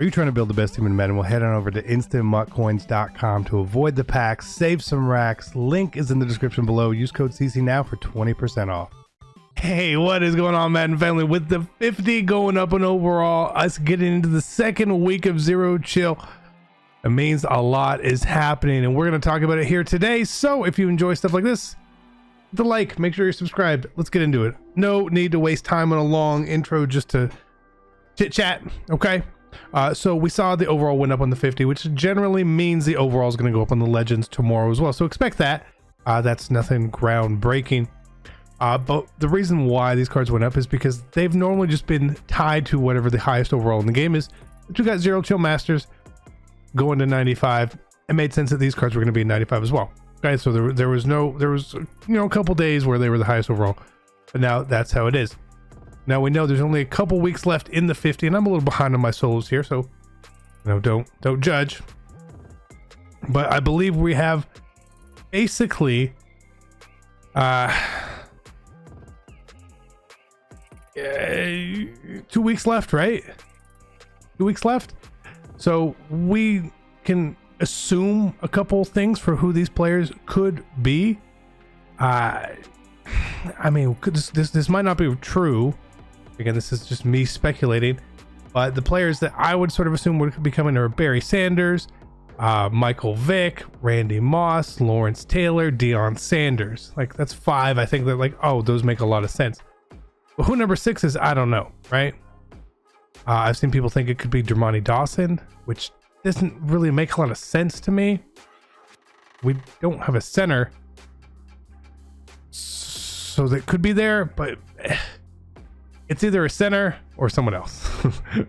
Are you trying to build the best team in Madden? Well, head on over to instantmuttcoins.com to avoid the packs, save some racks. Link is in the description below. Use code CC now for 20% off. Hey, what is going on, Madden family? With the 50 going up and overall, us getting into the second week of Zero Chill, it means a lot is happening, and we're going to talk about it here today. So if you enjoy stuff like this, hit the like, make sure you're subscribed. Let's get into it. No need to waste time on a long intro just to chit chat, okay? So we saw the overall went up on the 50, which generally means the overall is going to go up on the Legends tomorrow as well. So expect that. That's nothing groundbreaking. But the reason why these cards went up is because they've normally just been tied to whatever the highest overall in the game is. But you got Zero Chill Masters going to 95. It made sense that these cards were going to be 95 as well. Okay, so there was a couple days where they were the highest overall, but now that's how it is. Now we know there's only a couple weeks left in the 50, and I'm a little behind on my solos here, so don't judge. But I believe we have basically 2 weeks left, right? 2 weeks left. So we can assume a couple things for who these players could be. I mean, this might not be true. Again, this is just me speculating, but the players that I would sort of assume would be coming are Barry Sanders, Michael Vick, Randy Moss, Lawrence Taylor, Deion Sanders. Like, that's 5. I think that, like, oh, those make a lot of sense. But who number 6 is, I don't know, right? I've seen people think it could be Dermontti Dawson, which doesn't really make a lot of sense to me. We don't have a center, so that could be there, but it's either a center or someone else,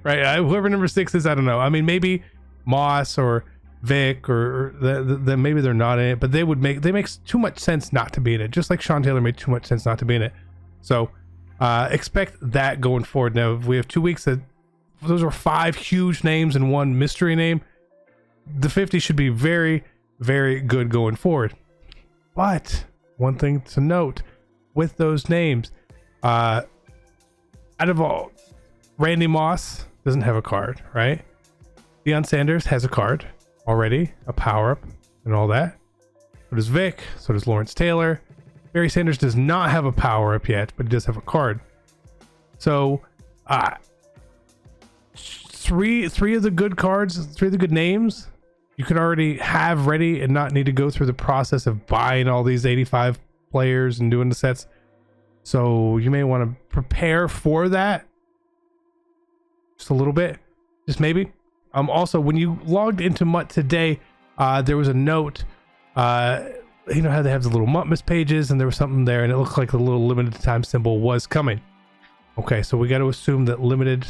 right? Whoever number 6 is, I don't know. I mean, maybe Moss or Vick, or maybe they're not in it, but they make too much sense not to be in it, just like Sean Taylor made too much sense not to be in it. So expect that going forward. Now, if we have 2 weeks, those are 5 huge names and 1 mystery name. The 50 should be very, very good going forward. But one thing to note with those names, out of all, Randy Moss doesn't have a card, right? Deion Sanders has a card already, a power-up and all that. So does Vick, so does Lawrence Taylor. Barry Sanders does not have a power-up yet, but he does have a card. So three of the good cards, 3 of the good names, you could already have ready and not need to go through the process of buying all these 85 players and doing the sets. So you may want to prepare for that just a little bit, just maybe. Also, when you logged into Mutt today, there was a note. You know how they have the little Mutt miss pages, and there was something there, and it looked like the little limited time symbol was coming. Okay, so we got to assume that limited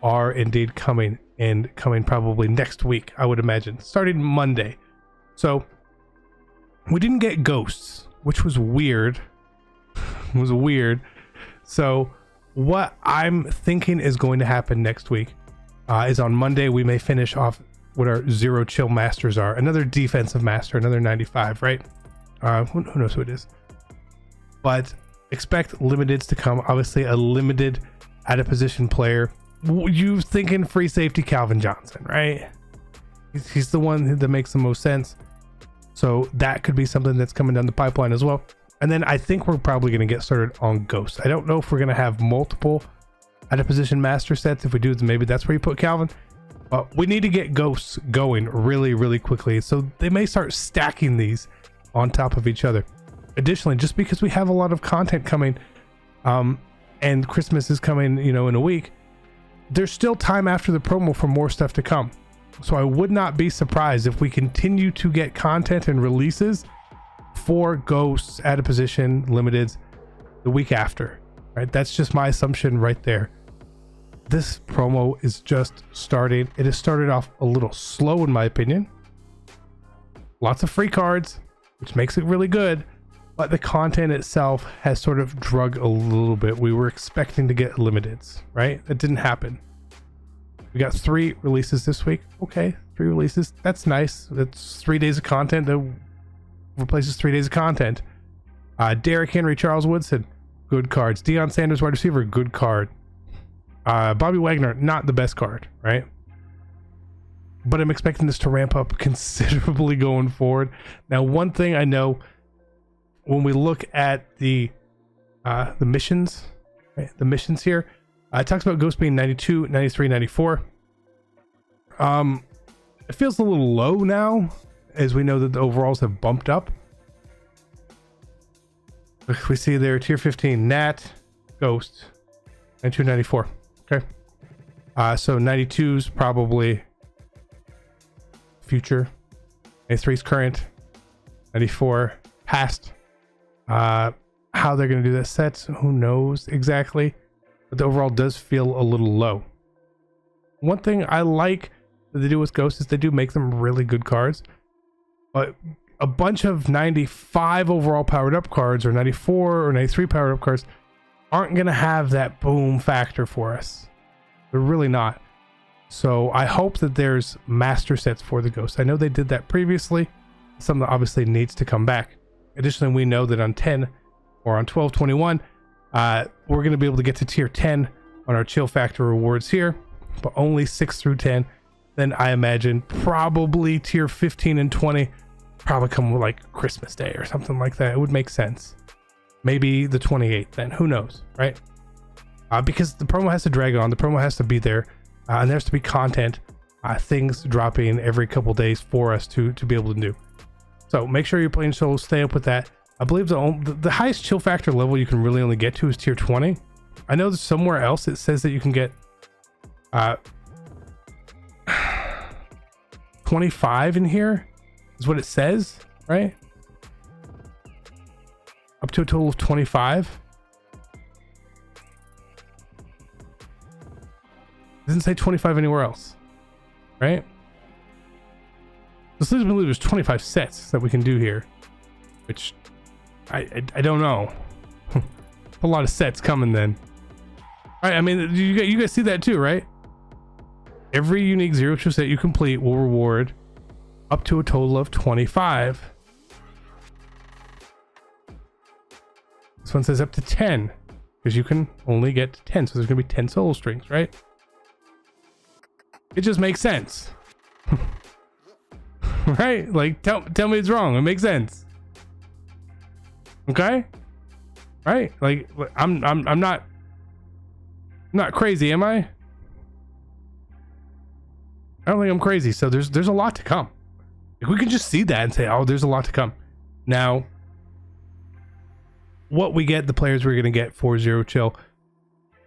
are indeed coming, and coming probably next week, I would imagine, starting Monday. So we didn't get ghosts, which was weird. So what I'm thinking is going to happen next week is on Monday we may finish off what our Zero Chill Masters are. Another defensive master, another 95, right? Who knows who it is? But expect limiteds to come. Obviously a limited out of position player. You thinking free safety Calvin Johnson, right? He's the one that makes the most sense. So that could be something that's coming down the pipeline as well. And then I think we're probably going to get started on ghosts. I don't know if we're going to have multiple out of position master sets. If we do, then maybe that's where you put Calvin. But we need to get ghosts going really, really quickly. So they may start stacking these on top of each other. Additionally, just because we have a lot of content coming, and Christmas is coming, in a week, there's still time after the promo for more stuff to come. So I would not be surprised if we continue to get content and releases for ghosts, out of position, limiteds the week after, right? That's just my assumption right there. This promo is just starting. It has started off a little slow in my opinion. Lots of free cards, which makes it really good, but the content itself has sort of drug a little bit. We were expecting to get limiteds, right? That didn't happen. We got 3 releases this week. Okay, 3 releases. That's nice. That's 3 days of content that replaces 3 days of content. Derrick Henry, Charles Woodson, good cards. Deion Sanders, wide receiver, good card. Bobby Wagner, not the best card, right? but I'm expecting this to ramp up considerably going forward. Now, one thing I know, when we look at the missions, right? The missions here, it talks about Ghost being 92, 93, 94. It feels a little low now, as we know that the overalls have bumped up. We see there tier 15 Nat, Ghost, 92, 94. Okay, so 92's probably future, 93's current, 94 past. How they're going to do that sets, who knows exactly, but the overall does feel a little low. One thing I like that they do with Ghost is they do make them really good cards, but a bunch of 95 overall powered up cards or 94 or 93 powered up cards aren't going to have that boom factor for us. They're really not. So I hope that there's master sets for the Ghost. I know they did that previously, something that obviously needs to come back. Additionally, we know that on 10 or on 12/21, we're going to be able to get to tier 10 on our chill factor rewards here, but only 6 through 10. Then I imagine probably tier 15 and 20 probably come with like Christmas Day or something like that. It would make sense. Maybe the 28th then, who knows, right? Because the promo has to drag on, the promo has to be there, and there has to be content, things dropping every couple days for us to be able to do. So make sure you're playing solo, stay up with that. I believe the highest chill factor level you can really only get to is tier 20. I know there's somewhere else it says that you can get 25 in here is what it says, right? Up to a total of 25. It doesn't say 25 anywhere else, right? This leads me to believe there's 25 sets that we can do here, which I don't know. A lot of sets coming then. All right, I mean, you guys see that too, right? Every unique zero chill set you complete will reward up to a total of 25. This one says up to 10 because you can only get to 10, so there's gonna be 10 soul strings, right? It just makes sense. Right? Like tell me it's wrong. It makes sense. Okay? Right? Like I'm not crazy, am I? I don't think I'm crazy. So there's a lot to come. If we can just see that and say, oh, there's a lot to come. Now, what we get, the players we're gonna get for Zero Chill,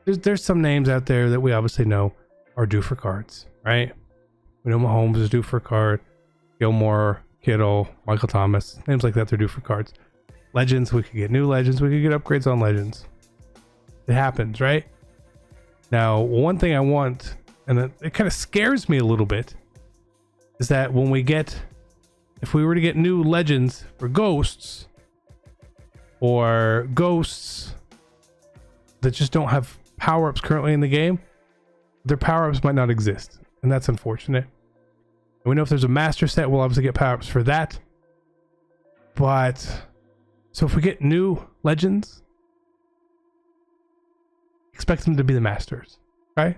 there's some names out there that we obviously know are due for cards, right? We know Mahomes is due for a card. Gilmore, Kittle, Michael Thomas, names like that, they're due for cards. Legends, we could get new legends, we could get upgrades on legends. It happens, right? Now, one thing I want, and it kind of scares me a little bit, is that when we get, if we were to get new legends for ghosts, or ghosts that just don't have power-ups currently in the game, their power-ups might not exist, and that's unfortunate. And we know if there's a master set, we'll obviously get power-ups for that. But so if we get new legends, expect them to be the masters, right?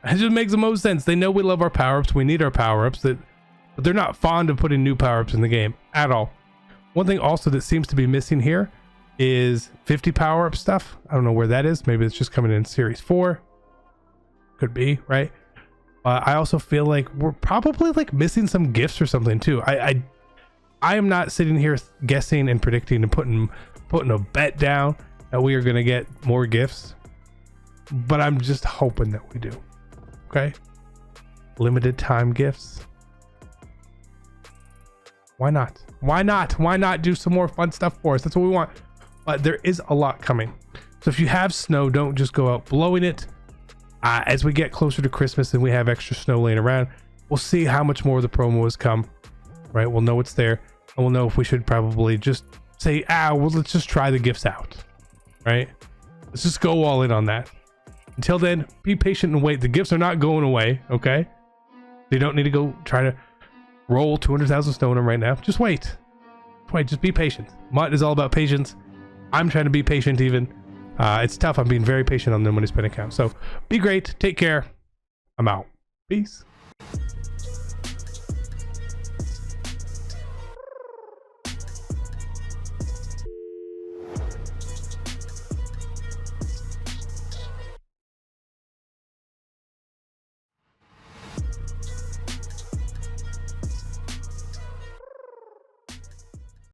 It just makes the most sense. They know we love our power-ups, we need our power-ups, but they're not fond of putting new power-ups in the game at all. One thing also that seems to be missing here is 50 power-up stuff. I don't know where that is. Maybe it's just coming in Series 4. Could be, right? I also feel like we're probably like missing some gifts or something too. I am not sitting here guessing and predicting and putting a bet down that we are going to get more gifts, but I'm just hoping that we do. Okay, limited time gifts. Why not? Why not? Why not do some more fun stuff for us? That's what we want. But there is a lot coming. So if you have snow, don't just go out blowing it. As we get closer to Christmas and we have extra snow laying around, we'll see how much more of the promo has come, right? We'll know it's there, and we'll know if we should probably just say, well, let's just try the gifts out, right? Let's just go all in on that. Until then, be patient and wait. The gifts are not going away, okay? You don't need to go try to roll 200,000 snow in them right now. Just wait. Just be patient. Mutt is all about patience. I'm trying to be patient even. It's tough. I'm being very patient on the money spent account. So be great. Take care. I'm out. Peace.